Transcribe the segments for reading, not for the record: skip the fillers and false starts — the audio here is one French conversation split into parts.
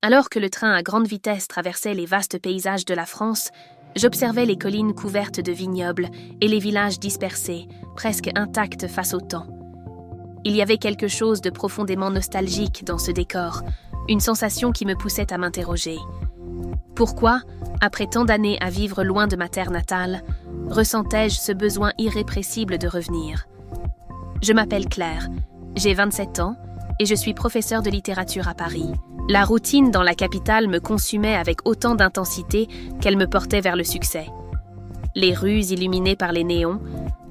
Alors que le train à grande vitesse traversait les vastes paysages de la France, j'observais les collines couvertes de vignobles et les villages dispersés, presque intacts face au temps. Il y avait quelque chose de profondément nostalgique dans ce décor, une sensation qui me poussait à m'interroger. Pourquoi, après tant d'années à vivre loin de ma terre natale, ressentais-je ce besoin irrépressible de revenir? Je m'appelle Claire, j'ai 27 ans et je suis professeure de littérature à Paris. La routine dans la capitale me consumait avec autant d'intensité qu'elle me portait vers le succès. Les rues illuminées par les néons,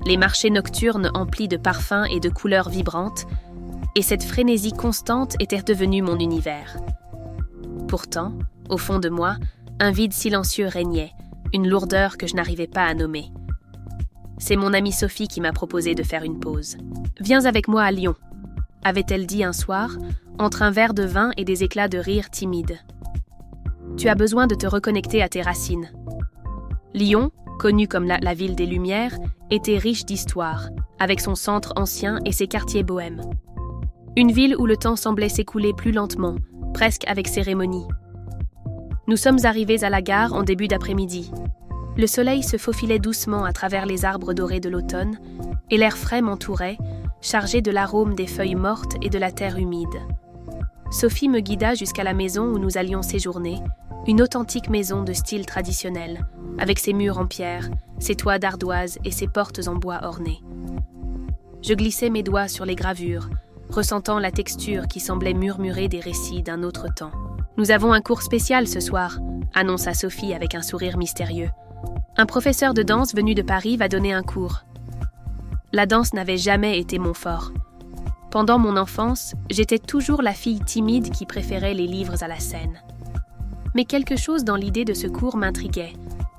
les marchés nocturnes emplis de parfums et de couleurs vibrantes, et cette frénésie constante était devenue mon univers. Pourtant, au fond de moi, un vide silencieux régnait, une lourdeur que je n'arrivais pas à nommer. C'est mon amie Sophie qui m'a proposé de faire une pause. « Viens avec moi à Lyon », avait-elle dit un soir, entre un verre de vin et des éclats de rire timides. « Tu as besoin de te reconnecter à tes racines. » Lyon, connue comme la ville des Lumières, était riche d'histoire, avec son centre ancien et ses quartiers bohèmes. Une ville où le temps semblait s'écouler plus lentement, presque avec cérémonie. Nous sommes arrivés à la gare en début d'après-midi. Le soleil se faufilait doucement à travers les arbres dorés de l'automne, et l'air frais m'entourait, chargé de l'arôme des feuilles mortes et de la terre humide. Sophie me guida jusqu'à la maison où nous allions séjourner, une authentique maison de style traditionnel, avec ses murs en pierre, ses toits d'ardoise et ses portes en bois ornées. Je glissais mes doigts sur les gravures, ressentant la texture qui semblait murmurer des récits d'un autre temps. « Nous avons un cours spécial ce soir », annonça Sophie avec un sourire mystérieux. « Un professeur de danse venu de Paris va donner un cours. » La danse n'avait jamais été mon fort. Pendant mon enfance, j'étais toujours la fille timide qui préférait les livres à la scène. Mais quelque chose dans l'idée de ce cours m'intriguait,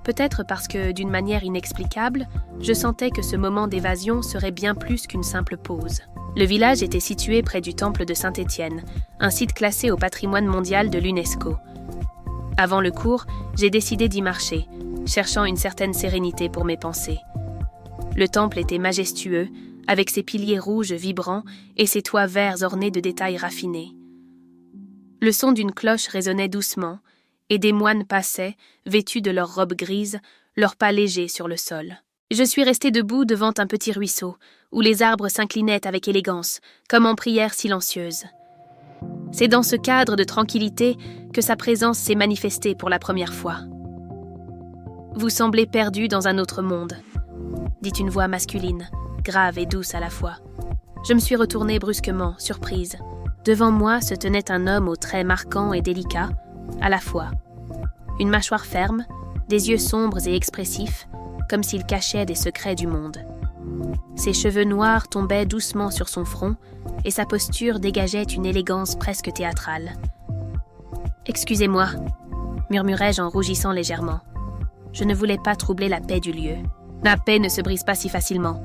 peut-être parce que, d'une manière inexplicable, je sentais que ce moment d'évasion serait bien plus qu'une simple pause. Le village était situé près du temple de Saint-Étienne, un site classé au patrimoine mondial de l'UNESCO. Avant le cours, j'ai décidé d'y marcher, cherchant une certaine sérénité pour mes pensées. Le temple était majestueux, avec ses piliers rouges vibrants et ses toits verts ornés de détails raffinés. Le son d'une cloche résonnait doucement, et des moines passaient, vêtus de leurs robes grises, leurs pas légers sur le sol. Je suis restée debout devant un petit ruisseau, où les arbres s'inclinaient avec élégance, comme en prière silencieuse. C'est dans ce cadre de tranquillité que sa présence s'est manifestée pour la première fois. « Vous semblez perdu dans un autre monde », dit une voix masculine, grave et douce à la fois. Je me suis retournée brusquement, surprise. Devant moi se tenait un homme aux traits marquants et délicats, à la fois. Une mâchoire ferme, des yeux sombres et expressifs, comme s'il cachait des secrets du monde. Ses cheveux noirs tombaient doucement sur son front, et sa posture dégageait une élégance presque théâtrale. « Excusez-moi », murmurai-je en rougissant légèrement. Je ne voulais pas troubler la paix du lieu. « La paix ne se brise pas si facilement »,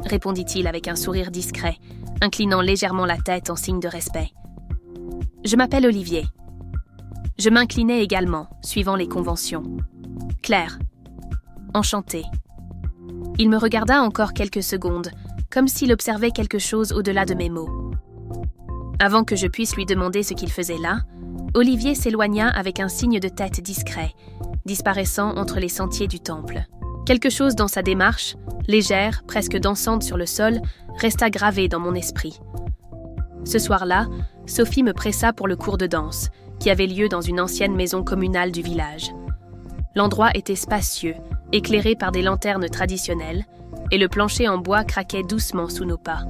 répondit-il avec un sourire discret, inclinant légèrement la tête en signe de respect. « Je m'appelle Olivier. » Je m'inclinai également, suivant les conventions. « Claire. » « Enchanté. » Il me regarda encore quelques secondes, comme s'il observait quelque chose au-delà de mes mots. Avant que je puisse lui demander ce qu'il faisait là, Olivier s'éloigna avec un signe de tête discret, disparaissant entre les sentiers du temple. Quelque chose dans sa démarche, légère, presque dansante sur le sol, resta gravé dans mon esprit. Ce soir-là, Sophie me pressa pour le cours de danse, qui avait lieu dans une ancienne maison communale du village. L'endroit était spacieux, éclairé par des lanternes traditionnelles, et le plancher en bois craquait doucement sous nos pas.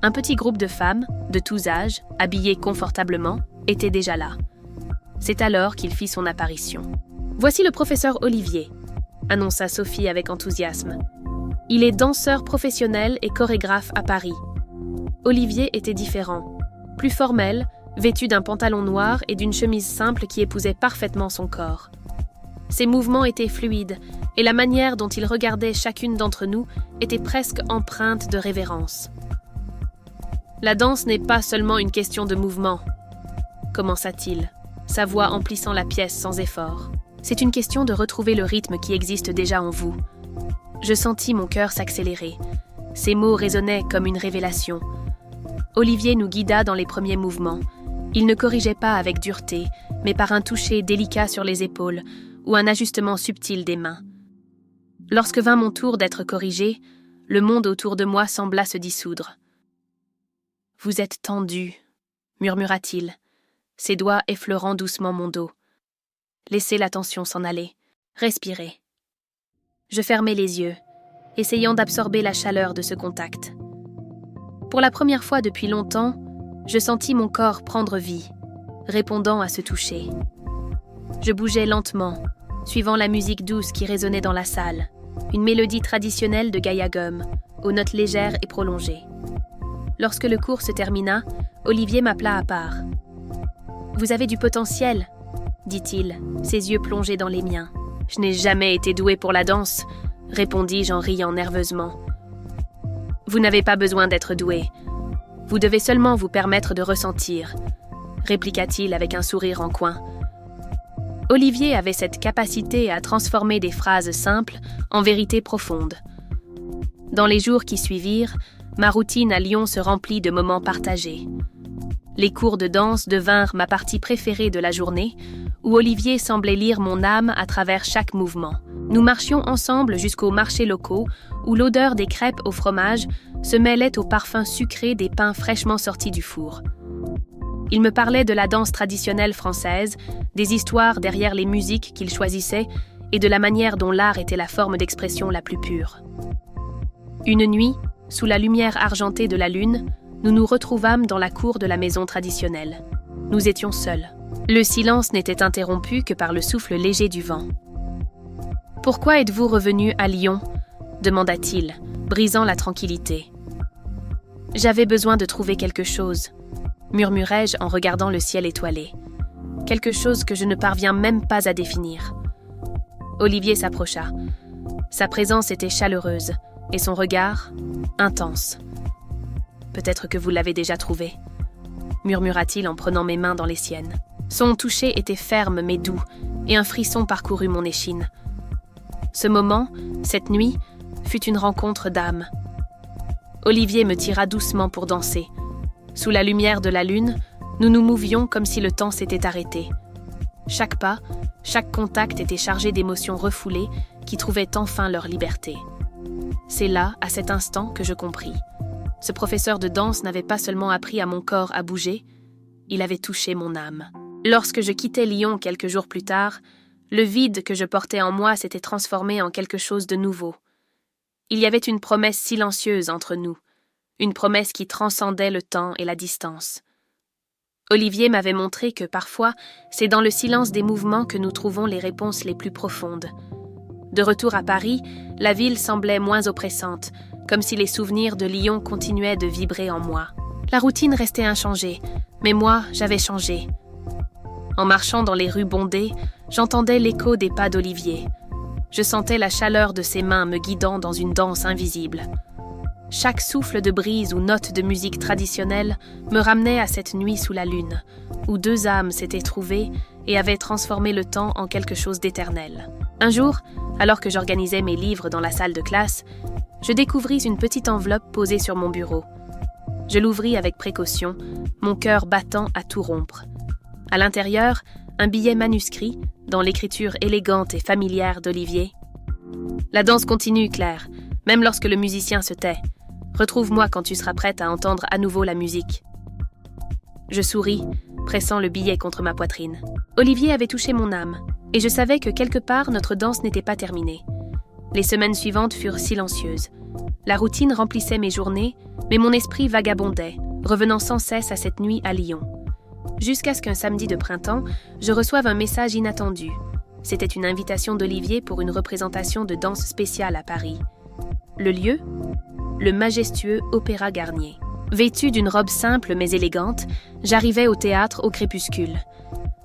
Un petit groupe de femmes, de tous âges, habillées confortablement, était déjà là. C'est alors qu'il fit son apparition. « Voici le professeur Olivier », annonça Sophie avec enthousiasme. « Il est danseur professionnel et chorégraphe à Paris. » Olivier était différent, plus formel, vêtu d'un pantalon noir et d'une chemise simple qui épousait parfaitement son corps. Ses mouvements étaient fluides, et la manière dont il regardait chacune d'entre nous était presque empreinte de révérence. « La danse n'est pas seulement une question de mouvement, » commença-t-il, sa voix emplissant la pièce sans effort. « C'est une question de retrouver le rythme qui existe déjà en vous. » Je sentis mon cœur s'accélérer. Ces mots résonnaient comme une révélation. Olivier nous guida dans les premiers mouvements, Il ne corrigeait pas avec dureté, mais par un toucher délicat sur les épaules ou un ajustement subtil des mains. Lorsque vint mon tour d'être corrigé, le monde autour de moi sembla se dissoudre. « Vous êtes tendu », murmura-t-il, ses doigts effleurant doucement mon dos. « Laissez la tension s'en aller. Respirez. » Je fermai les yeux, essayant d'absorber la chaleur de ce contact. Pour la première fois depuis longtemps, je sentis mon corps prendre vie, répondant à ce toucher. Je bougeais lentement, suivant la musique douce qui résonnait dans la salle, une mélodie traditionnelle de Gaïa Gum, aux notes légères et prolongées. Lorsque le cours se termina, Olivier m'appela à part. « Vous avez du potentiel », dit-il, ses yeux plongés dans les miens. « Je n'ai jamais été doué pour la danse », répondis-je en riant nerveusement. « Vous n'avez pas besoin d'être doué. Vous devez seulement vous permettre de ressentir », répliqua-t-il avec un sourire en coin. Olivier avait cette capacité à transformer des phrases simples en vérités profondes. Dans les jours qui suivirent, ma routine à Lyon se remplit de moments partagés. Les cours de danse devinrent ma partie préférée de la journée, où Olivier semblait lire mon âme à travers chaque mouvement. Nous marchions ensemble jusqu'aux marchés locaux, où l'odeur des crêpes au fromage se mêlait au parfum sucré des pains fraîchement sortis du four. Il me parlait de la danse traditionnelle française, des histoires derrière les musiques qu'il choisissait et de la manière dont l'art était la forme d'expression la plus pure. Une nuit, sous la lumière argentée de la lune, nous nous retrouvâmes dans la cour de la maison traditionnelle. Nous étions seuls. Le silence n'était interrompu que par le souffle léger du vent. « Pourquoi êtes-vous revenu à Lyon ?» demanda-t-il, brisant la tranquillité. « J'avais besoin de trouver quelque chose », murmurai-je en regardant le ciel étoilé. « Quelque chose que je ne parviens même pas à définir. » Olivier s'approcha. Sa présence était chaleureuse et son regard intense. « Peut-être que vous l'avez déjà trouvé », murmura-t-il en prenant mes mains dans les siennes. Son toucher était ferme mais doux, et un frisson parcourut mon échine. Ce moment, cette nuit, fut une rencontre d'âmes. Olivier me tira doucement pour danser. Sous la lumière de la lune, nous nous mouvions comme si le temps s'était arrêté. Chaque pas, chaque contact était chargé d'émotions refoulées qui trouvaient enfin leur liberté. C'est là, à cet instant, que je compris. Ce professeur de danse n'avait pas seulement appris à mon corps à bouger, il avait touché mon âme. Lorsque je quittais Lyon quelques jours plus tard, le vide que je portais en moi s'était transformé en quelque chose de nouveau. Il y avait une promesse silencieuse entre nous, une promesse qui transcendait le temps et la distance. Olivier m'avait montré que parfois, c'est dans le silence des mouvements que nous trouvons les réponses les plus profondes. De retour à Paris, la ville semblait moins oppressante, comme si les souvenirs de Lyon continuaient de vibrer en moi. La routine restait inchangée, mais moi, j'avais changé. En marchant dans les rues bondées, j'entendais l'écho des pas d'Olivier. Je sentais la chaleur de ses mains me guidant dans une danse invisible. Chaque souffle de brise ou note de musique traditionnelle me ramenait à cette nuit sous la lune, où deux âmes s'étaient trouvées et avaient transformé le temps en quelque chose d'éternel. Un jour, alors que j'organisais mes livres dans la salle de classe, je découvris une petite enveloppe posée sur mon bureau. Je l'ouvris avec précaution, mon cœur battant à tout rompre. À l'intérieur, un billet manuscrit, dans l'écriture élégante et familière d'Olivier. « La danse continue, Claire, même lorsque le musicien se tait. Retrouve-moi quand tu seras prête à entendre à nouveau la musique. » Je souris, pressant le billet contre ma poitrine. Olivier avait touché mon âme, et je savais que quelque part notre danse n'était pas terminée. Les semaines suivantes furent silencieuses. La routine remplissait mes journées, mais mon esprit vagabondait, revenant sans cesse à cette nuit à Lyon. Jusqu'à ce qu'un samedi de printemps, je reçoive un message inattendu. C'était une invitation d'Olivier pour une représentation de danse spéciale à Paris. Le lieu ? Le majestueux Opéra Garnier. Vêtue d'une robe simple mais élégante, j'arrivais au théâtre au crépuscule.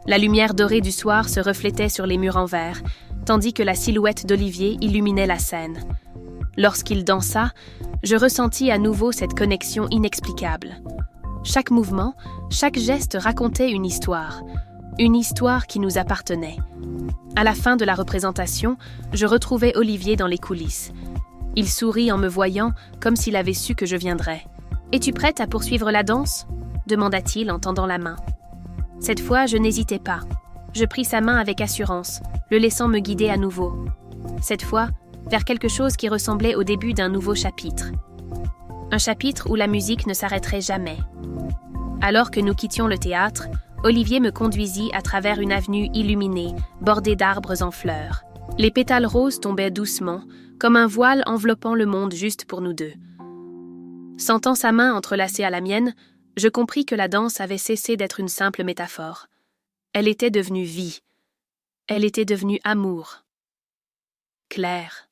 La lumière dorée du soir se reflétait sur les murs en verre, tandis que la silhouette d'Olivier illuminait la scène. Lorsqu'il dansa, je ressentis à nouveau cette connexion inexplicable. Chaque mouvement, chaque geste racontait une histoire qui nous appartenait. À la fin de la représentation, je retrouvais Olivier dans les coulisses. Il sourit en me voyant, comme s'il avait su que je viendrais. « Es-tu prête à poursuivre la danse ?» demanda-t-il en tendant la main. Cette fois, je n'hésitais pas. Je pris sa main avec assurance, le laissant me guider à nouveau. Cette fois, vers quelque chose qui ressemblait au début d'un nouveau chapitre. Un chapitre où la musique ne s'arrêterait jamais. Alors que nous quittions le théâtre, Olivier me conduisit à travers une avenue illuminée, bordée d'arbres en fleurs. Les pétales roses tombaient doucement, comme un voile enveloppant le monde juste pour nous deux. Sentant sa main entrelacée à la mienne, je compris que la danse avait cessé d'être une simple métaphore. Elle était devenue vie. Elle était devenue amour. « Claire »,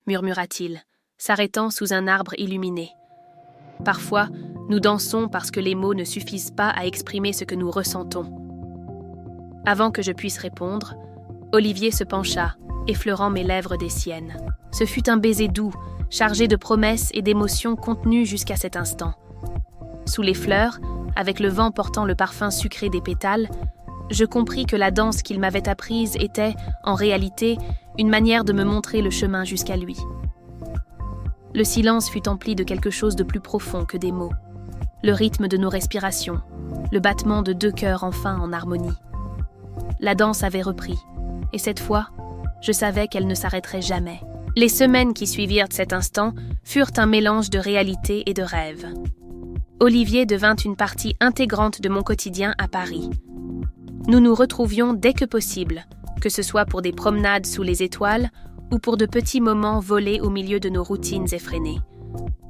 murmura-t-il, s'arrêtant sous un arbre illuminé. Parfois, nous dansons parce que les mots ne suffisent pas à exprimer ce que nous ressentons. Avant que je puisse répondre, Olivier se pencha, effleurant mes lèvres des siennes. Ce fut un baiser doux, chargé de promesses et d'émotions contenues jusqu'à cet instant. Sous les fleurs, avec le vent portant le parfum sucré des pétales, je compris que la danse qu'il m'avait apprise était, en réalité, une manière de me montrer le chemin jusqu'à lui. Le silence fut empli de quelque chose de plus profond que des mots. Le rythme de nos respirations, le battement de deux cœurs enfin en harmonie. La danse avait repris, et cette fois, je savais qu'elle ne s'arrêterait jamais. Les semaines qui suivirent cet instant furent un mélange de réalité et de rêve. Olivier devint une partie intégrante de mon quotidien à Paris. Nous nous retrouvions dès que possible, que ce soit pour des promenades sous les étoiles ou pour de petits moments volés au milieu de nos routines effrénées.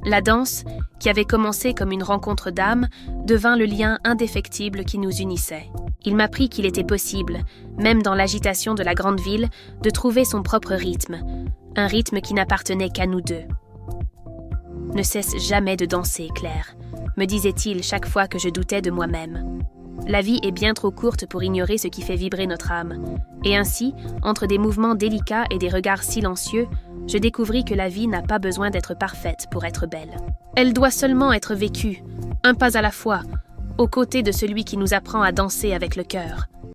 La danse, qui avait commencé comme une rencontre d'âmes, devint le lien indéfectible qui nous unissait. Il m'apprit qu'il était possible, même dans l'agitation de la grande ville, de trouver son propre rythme, un rythme qui n'appartenait qu'à nous deux. « Ne cesse jamais de danser, Claire », me disait-il chaque fois que je doutais de moi-même. La vie est bien trop courte pour ignorer ce qui fait vibrer notre âme. Et ainsi, entre des mouvements délicats et des regards silencieux, je découvris que la vie n'a pas besoin d'être parfaite pour être belle. Elle doit seulement être vécue, un pas à la fois, aux côtés de celui qui nous apprend à danser avec le cœur.